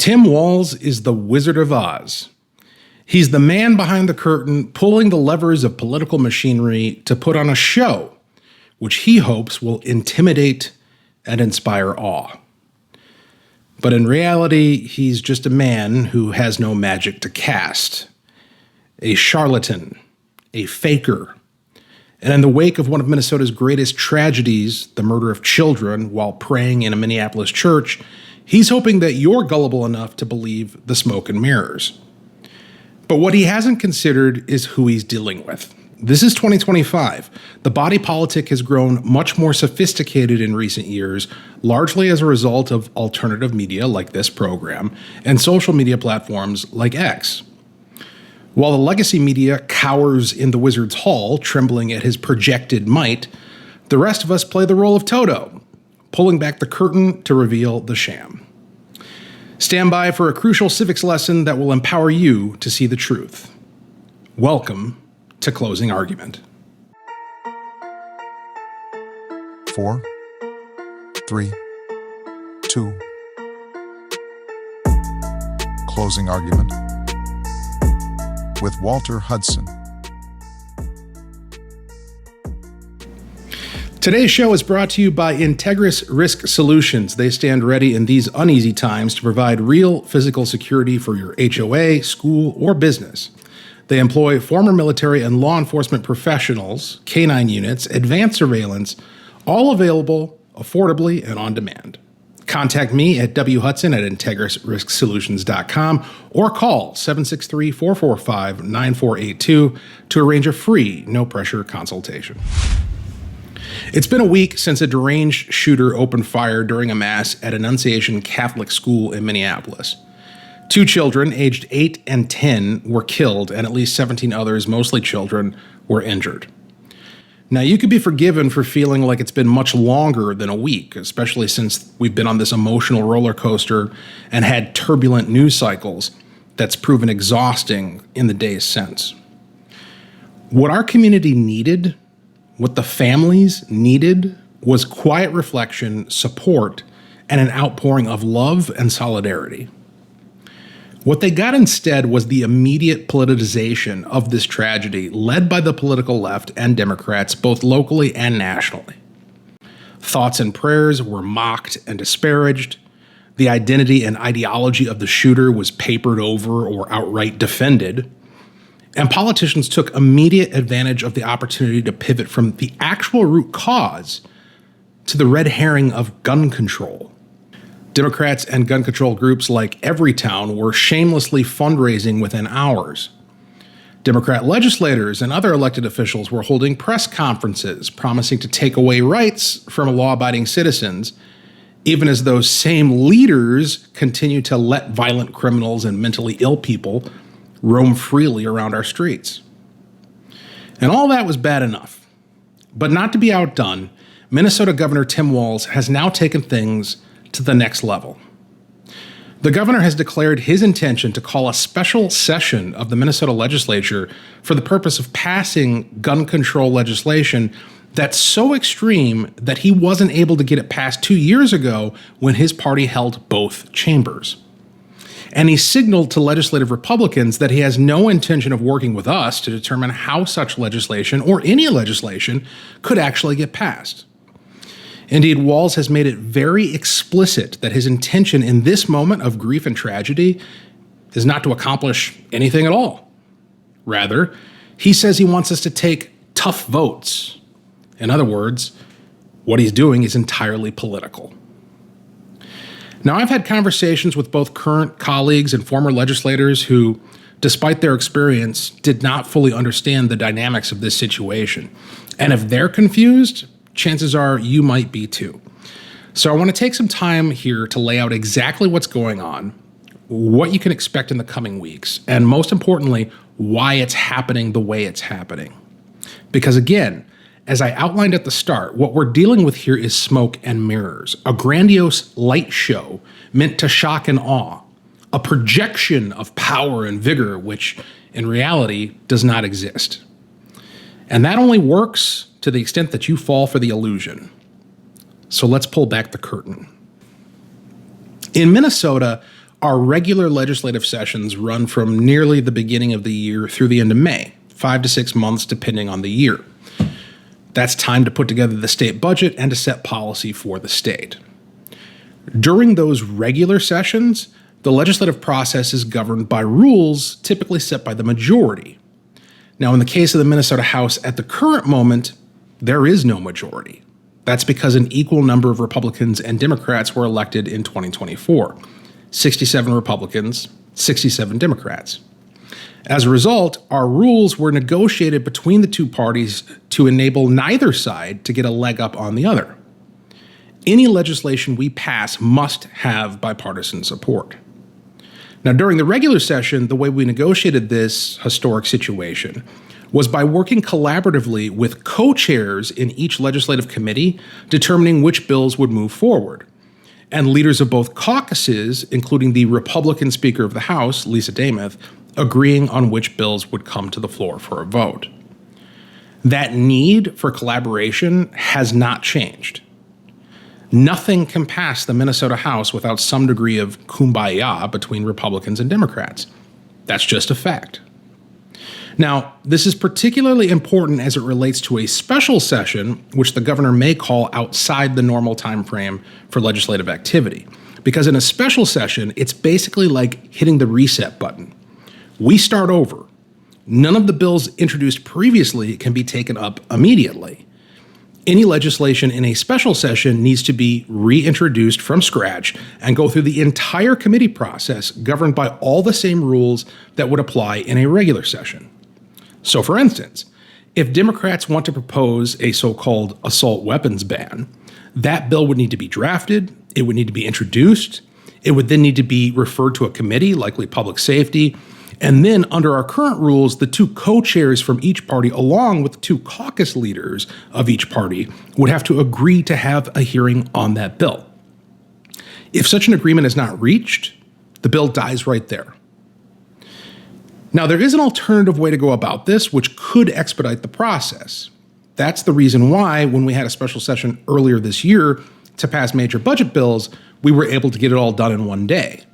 Tim Walz is the Wizard of Oz. He's the man behind the curtain, pulling the levers of political machinery to put on a show, which he hopes will intimidate and inspire awe. But in reality, he's just a man who has no magic to cast. A charlatan, a faker. And in the wake of one of Minnesota's greatest tragedies, the murder of children while praying in a Minneapolis church, he's hoping that you're gullible enough to believe the smoke and mirrors. But what he hasn't considered is who he's dealing with. This is 2025. The body politic has grown much more sophisticated in recent years, largely as a result of alternative media like this program and social media platforms like X. While the legacy media cowers in the wizard's hall, trembling at his projected might, the rest of us play the role of Toto, pulling back the curtain to reveal the sham. Stand by for a crucial civics lesson that will empower you to see the truth. Welcome to Closing Argument. 4, 3, 2. Closing Argument with Walter Hudson. Today's show is brought to you by Integris Risk Solutions. They stand ready in these uneasy times to provide real physical security for your HOA, school, or business. They employ former military and law enforcement professionals, canine units, advanced surveillance, all available affordably and on demand. Contact me at whudson@integrisrisksolutions.com or call 763-445-9482 to arrange a free, no-pressure consultation. It's been a week since a deranged shooter opened fire during a mass at Annunciation Catholic School in Minneapolis. 2 children, aged 8 and 10, were killed, and at least 17 others, mostly children, were injured. Now, you could be forgiven for feeling like it's been much longer than a week, especially since we've been on this emotional roller coaster and had turbulent news cycles that's proven exhausting in the days since. What our community needed, what the families needed, was quiet reflection, support, and an outpouring of love and solidarity. What they got instead was the immediate politicization of this tragedy, led by the political left and Democrats, both locally and nationally. Thoughts and prayers were mocked and disparaged. The identity and ideology of the shooter was papered over or outright defended. And politicians took immediate advantage of the opportunity to pivot from the actual root cause to the red herring of gun control. Democrats and gun control groups like Everytown were shamelessly fundraising within hours. Democrat legislators and other elected officials were holding press conferences promising to take away rights from law-abiding citizens, even as those same leaders continue to let violent criminals and mentally ill people roam freely around our streets. And all that was bad enough. But not to be outdone, Minnesota Governor Tim Walz has now taken things to the next level. The governor has declared his intention to call a special session of the Minnesota legislature for the purpose of passing gun control legislation that's so extreme that he wasn't able to get it passed 2 years ago when his party held both chambers. And he signaled to legislative Republicans that he has no intention of working with us to determine how such legislation, or any legislation, could actually get passed. Indeed, Walz has made it very explicit that his intention in this moment of grief and tragedy is not to accomplish anything at all. Rather, he says he wants us to take tough votes. In other words, what he's doing is entirely political. Now, I've had conversations with both current colleagues and former legislators who, despite their experience, did not fully understand the dynamics of this situation. And if they're confused, chances are you might be too. So I want to take some time here to lay out exactly what's going on, what you can expect in the coming weeks, and most importantly, why it's happening the way it's happening. Because again, as I outlined at the start, what we're dealing with here is smoke and mirrors, a grandiose light show meant to shock and awe, a projection of power and vigor which in reality does not exist. And that only works to the extent that you fall for the illusion. So let's pull back the curtain. In Minnesota, Our regular legislative sessions run from nearly the beginning of the year through the end of May, 5 to 6 months depending on the year. That's time to put together the state budget and to set policy for the state. During those regular sessions, the legislative process is governed by rules typically set by the majority. Now, in the case of the Minnesota House at the current moment, there is no majority. That's because an equal number of Republicans and Democrats were elected in 2024. 67 Republicans, 67 Democrats. As a result, our rules were negotiated between the two parties to enable neither side to get a leg up on the other. Any legislation we pass must have bipartisan support. Now, during the regular session, the way we negotiated this historic situation was by working collaboratively with co-chairs in each legislative committee, determining which bills would move forward, and leaders of both caucuses, including the Republican Speaker of the House, Lisa Dameth, agreeing on which bills would come to the floor for a vote. That need for collaboration has not changed. Nothing can pass the Minnesota House without some degree of kumbaya between Republicans and Democrats. That's just a fact. Now, this is particularly important as it relates to a special session, which the governor may call outside the normal time frame for legislative activity. Because in a special session, it's basically like hitting the reset button. We start over. None of the bills introduced previously can be taken up immediately. Any legislation in a special session needs to be reintroduced from scratch and go through the entire committee process governed by all the same rules that would apply in a regular session. So, for instance, if Democrats want to propose a so-called assault weapons ban, that bill would need to be drafted, it would need to be introduced, it would then need to be referred to a committee, likely public safety, and then under our current rules, the two co-chairs from each party, along with the two caucus leaders of each party, would have to agree to have a hearing on that bill. If such an agreement is not reached, the bill dies right there. Now, there is an alternative way to go about this, which could expedite the process. That's the reason why, when we had a special session earlier this year to pass major budget bills, we were able to get it all done in one day.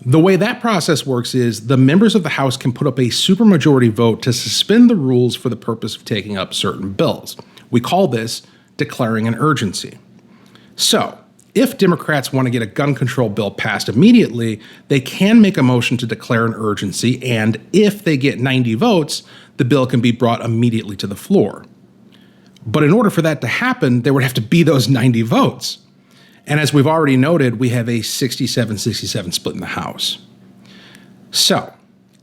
The way that process works is the members of the House can put up a supermajority vote to suspend the rules for the purpose of taking up certain bills. We call this declaring an urgency. So, if Democrats want to get a gun control bill passed immediately, they can make a motion to declare an urgency, and if they get 90 votes, the bill can be brought immediately to the floor. But in order for that to happen, there would have to be those 90 votes. And as we've already noted, we have a 67-67 split in the House. So,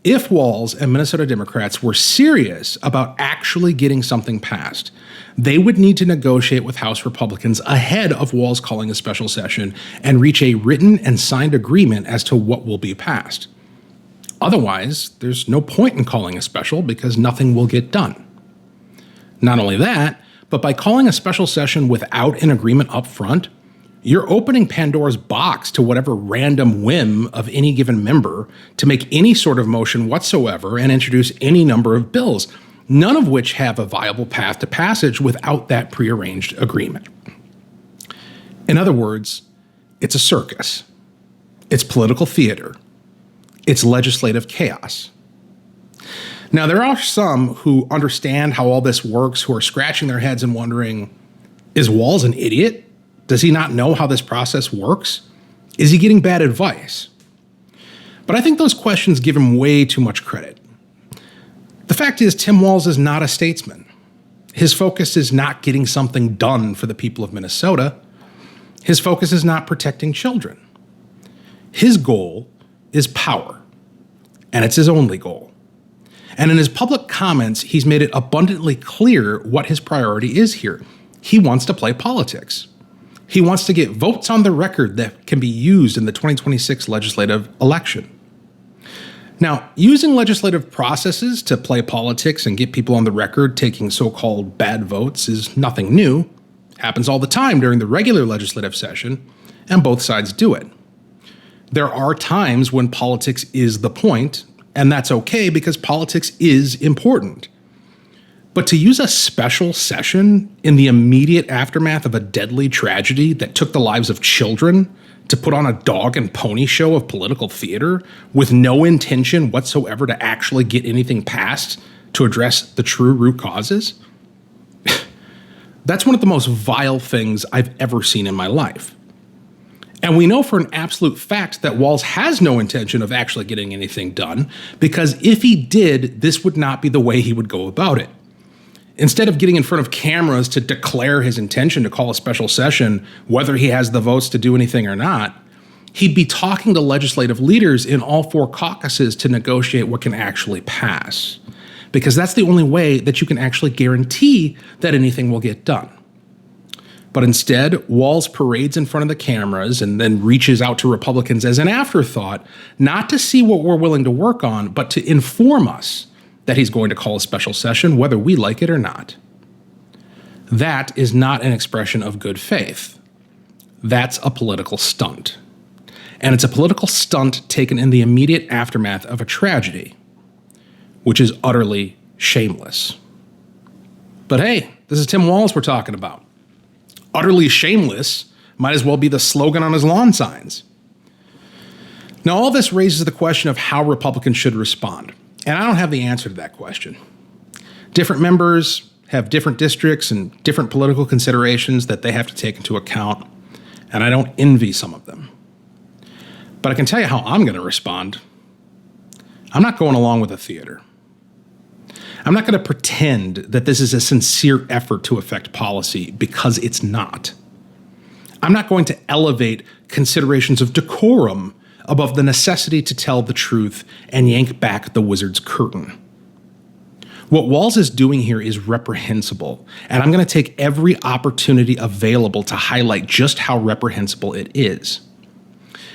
if Walz and Minnesota Democrats were serious about actually getting something passed, they would need to negotiate with House Republicans ahead of Walz calling a special session and reach a written and signed agreement as to what will be passed. Otherwise, there's no point in calling a special because nothing will get done. Not only that, but by calling a special session without an agreement up front, you're opening Pandora's box to whatever random whim of any given member to make any sort of motion whatsoever and introduce any number of bills, none of which have a viable path to passage without that prearranged agreement. In other words, it's a circus. It's political theater. It's legislative chaos. Now, there are some who understand how all this works, who are scratching their heads and wondering, is Walz an idiot? Does he not know how this process works? Is he getting bad advice? But I think those questions give him way too much credit. The fact is, Tim Walz is not a statesman. His focus is not getting something done for the people of Minnesota. His focus is not protecting children. His goal is power, and it's his only goal. And in his public comments, he's made it abundantly clear what his priority is here. He wants to play politics. He wants to get votes on the record that can be used in the 2026 legislative election. Now, using legislative processes to play politics and get people on the record taking so-called bad votes is nothing new. It happens all the time during the regular legislative session, and both sides do it. There are times when politics is the point, and that's okay because politics is important. But to use a special session in the immediate aftermath of a deadly tragedy that took the lives of children to put on a dog and pony show of political theater with no intention whatsoever to actually get anything passed to address the true root causes? That's one of the most vile things I've ever seen in my life. And we know for an absolute fact that Walz has no intention of actually getting anything done, because if he did, this would not be the way he would go about it. Instead of getting in front of cameras to declare his intention to call a special session, whether he has the votes to do anything or not, he'd be talking to legislative leaders in all 4 caucuses to negotiate what can actually pass. Because that's the only way that you can actually guarantee that anything will get done. But instead, Walz parades in front of the cameras and then reaches out to Republicans as an afterthought, not to see what we're willing to work on, but to inform us that he's going to call a special session, whether we like it or not. That is not an expression of good faith. That's a political stunt. And it's a political stunt taken in the immediate aftermath of a tragedy, which is utterly shameless. But hey, this is Tim Walz we're talking about. Utterly shameless might as well be the slogan on his lawn signs. Now, all this raises the question of how Republicans should respond. And I don't have the answer to that question. Different members have different districts and different political considerations that they have to take into account, and I don't envy some of them. But I can tell you how I'm going to respond. I'm not going along with the theater. I'm not going to pretend that this is a sincere effort to affect policy, because it's not. I'm not going to elevate considerations of decorum above the necessity to tell the truth and yank back the wizard's curtain. What Walz is doing here is reprehensible, and I'm going to take every opportunity available to highlight just how reprehensible it is.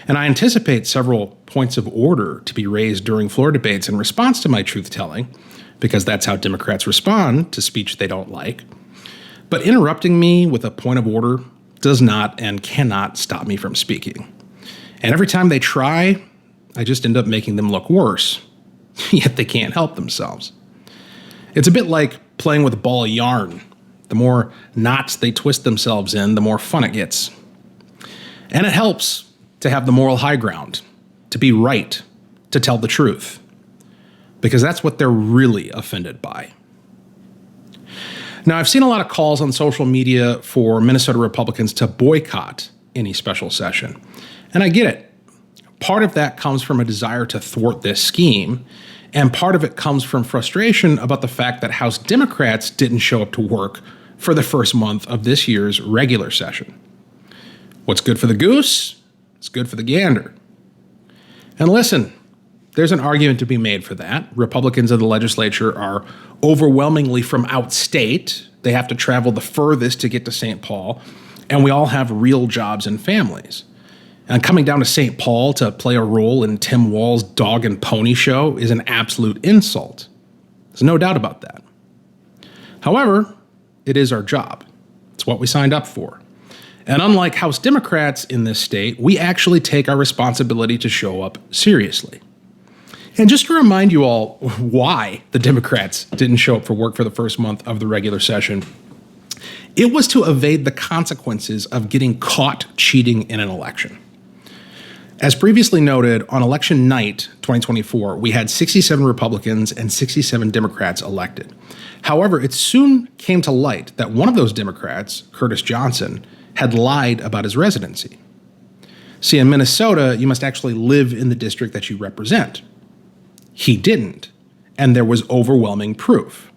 And I anticipate several points of order to be raised during floor debates in response to my truth-telling, because that's how Democrats respond to speech they don't like. But interrupting me with a point of order does not and cannot stop me from speaking. And every time they try, I just end up making them look worse, yet they can't help themselves. It's a bit like playing with a ball of yarn. The more knots they twist themselves in, the more fun it gets. And it helps to have the moral high ground, to be right, to tell the truth, because that's what they're really offended by. Now, I've seen a lot of calls on social media for Minnesota Republicans to boycott any special session. And I get it. Part of that comes from a desire to thwart this scheme, and part of it comes from frustration about the fact that House Democrats didn't show up to work for the first month of this year's regular session. What's good for the goose is good for the gander. And listen, there's an argument to be made for that. Republicans in the legislature are overwhelmingly from outstate. They have to travel the furthest to get to St. Paul, and we all have real jobs and families. And coming down to St. Paul to play a role in Tim Walz's dog and pony show is an absolute insult. There's no doubt about that. However, it is our job. It's what we signed up for. And unlike House Democrats in this state, we actually take our responsibility to show up seriously. And just to remind you all why the Democrats didn't show up for work for the first month of the regular session, it was to evade the consequences of getting caught cheating in an election. As previously noted, on election night 2024, we had 67 Republicans and 67 Democrats elected. However, it soon came to light that one of those Democrats, Curtis Johnson, had lied about his residency. See, in Minnesota, you must actually live in the district that you represent. He didn't, and there was overwhelming proof.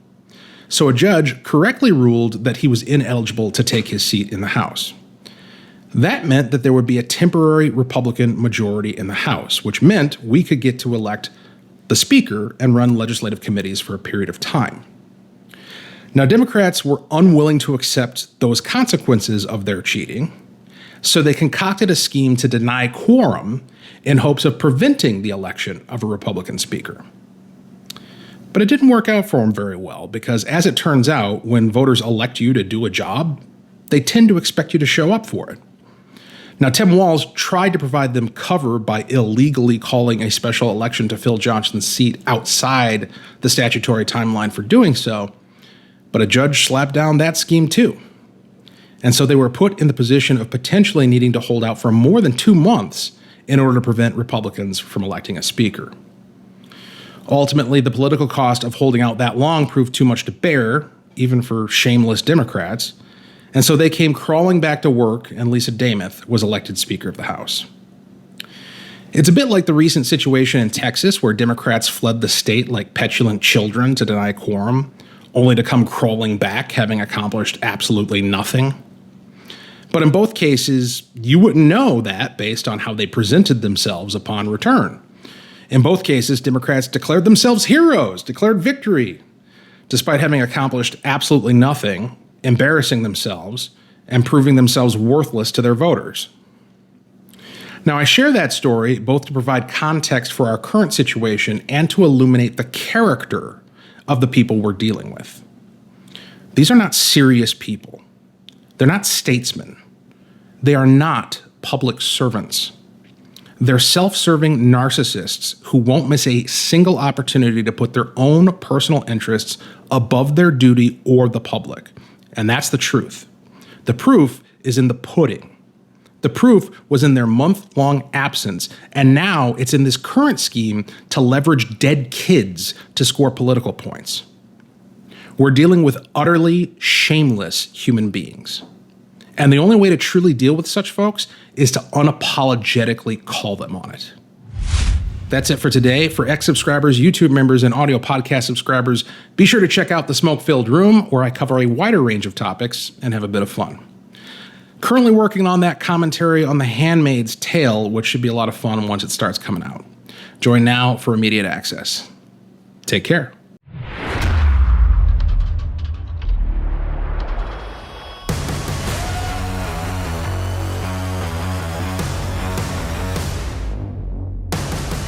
So a judge correctly ruled that he was ineligible to take his seat in the House. That meant that there would be a temporary Republican majority in the House, which meant we could get to elect the Speaker and run legislative committees for a period of time. Now, Democrats were unwilling to accept those consequences of their cheating, so they concocted a scheme to deny quorum in hopes of preventing the election of a Republican Speaker. But it didn't work out for them very well, because as it turns out, when voters elect you to do a job, they tend to expect you to show up for it. Now, Tim Walz tried to provide them cover by illegally calling a special election to fill Johnson's seat outside the statutory timeline for doing so, but a judge slapped down that scheme too. And so they were put in the position of potentially needing to hold out for more than 2 months in order to prevent Republicans from electing a speaker. Ultimately, the political cost of holding out that long proved too much to bear, even for shameless Democrats, and so they came crawling back to work, and Lisa Dameth was elected Speaker of the House. It's a bit like the recent situation in Texas where Democrats fled the state like petulant children to deny quorum, only to come crawling back having accomplished absolutely nothing. But in both cases, you wouldn't know that based on how they presented themselves upon return. In both cases, Democrats declared themselves heroes, declared victory, despite having accomplished absolutely nothing, embarrassing themselves, and proving themselves worthless to their voters. Now, I share that story both to provide context for our current situation and to illuminate the character of the people we're dealing with. These are not serious people. They're not statesmen. They are not public servants. They're self-serving narcissists who won't miss a single opportunity to put their own personal interests above their duty or the public. And that's the truth. The proof is in the pudding. The proof was in their month-long absence, and now it's in this current scheme to leverage dead kids to score political points. We're dealing with utterly shameless human beings. And the only way to truly deal with such folks is to unapologetically call them on it. That's it for today. For X subscribers, YouTube members, and audio podcast subscribers, be sure to check out The Smoke-Filled Room, where I cover a wider range of topics and have a bit of fun. Currently working on that commentary on The Handmaid's Tale, which should be a lot of fun once it starts coming out. Join now for immediate access. Take care.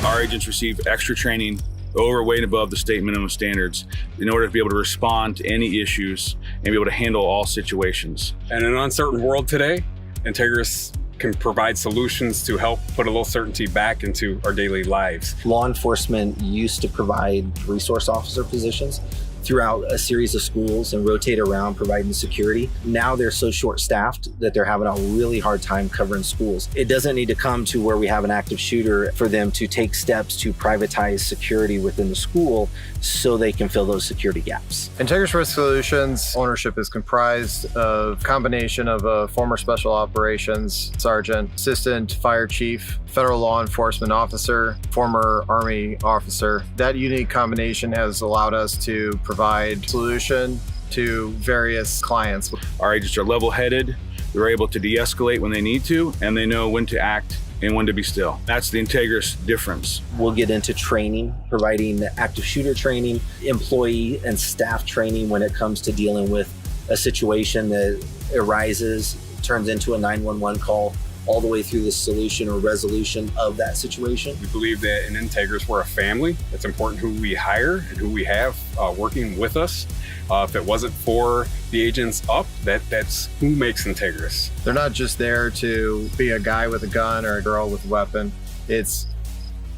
Our agents receive extra training over, way and above the state minimum standards in order to be able to respond to any issues and be able to handle all situations. In an uncertain world today, Integris can provide solutions to help put a little certainty back into our daily lives. Law enforcement used to provide resource officer positions throughout a series of schools and rotate around providing security. Now they're so short-staffed that they're having a really hard time covering schools. It doesn't need to come to where we have an active shooter for them to take steps to privatize security within the school so they can fill those security gaps. Integris Risk Solutions ownership is comprised of a combination of a former special operations sergeant, assistant fire chief, federal law enforcement officer, former Army officer. That unique combination has allowed us to provide solution to various clients. Our agents are level-headed, they're able to de-escalate when they need to, and they know when to act and when to be still. That's the Integris difference. We'll get into training, providing active shooter training, employee and staff training when it comes to dealing with a situation that arises, turns into a 911 call, all the way through the solution or resolution of that situation. We believe that in Integris, we're a family. It's important who we hire and who we have working with us. If it wasn't for the agents up, that's who makes Integris. They're not just there to be a guy with a gun or a girl with a weapon. It's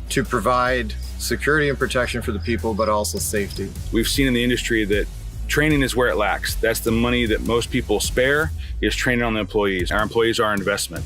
to provide security and protection for the people, but also safety. We've seen in the industry that training is where it lacks. That's the money that most people spare, is training on the employees. Our employees are our investment.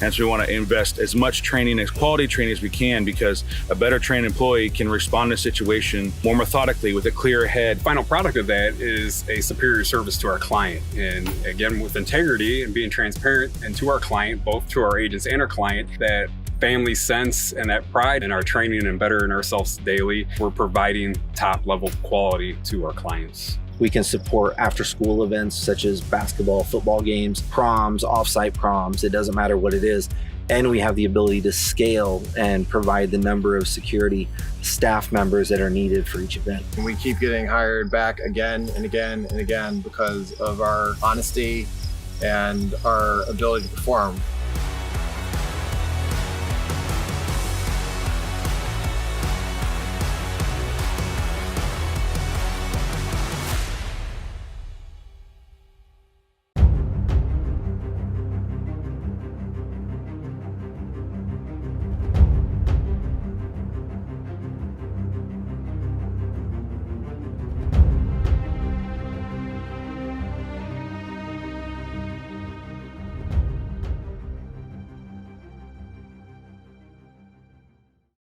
And so we want to invest as much training, as quality training as we can, because a better trained employee can respond to a situation more methodically with a clear head. Final product of that is a superior service to our client. And again, with integrity and being transparent, and to our client, both to our agents and our client, that family sense and that pride in our training and bettering ourselves daily, we're providing top level quality to our clients. We can support after-school events such as basketball, football games, proms, off-site proms. It doesn't matter what it is. And we have the ability to scale and provide the number of security staff members that are needed for each event. And we keep getting hired back again and again and again because of our honesty and our ability to perform.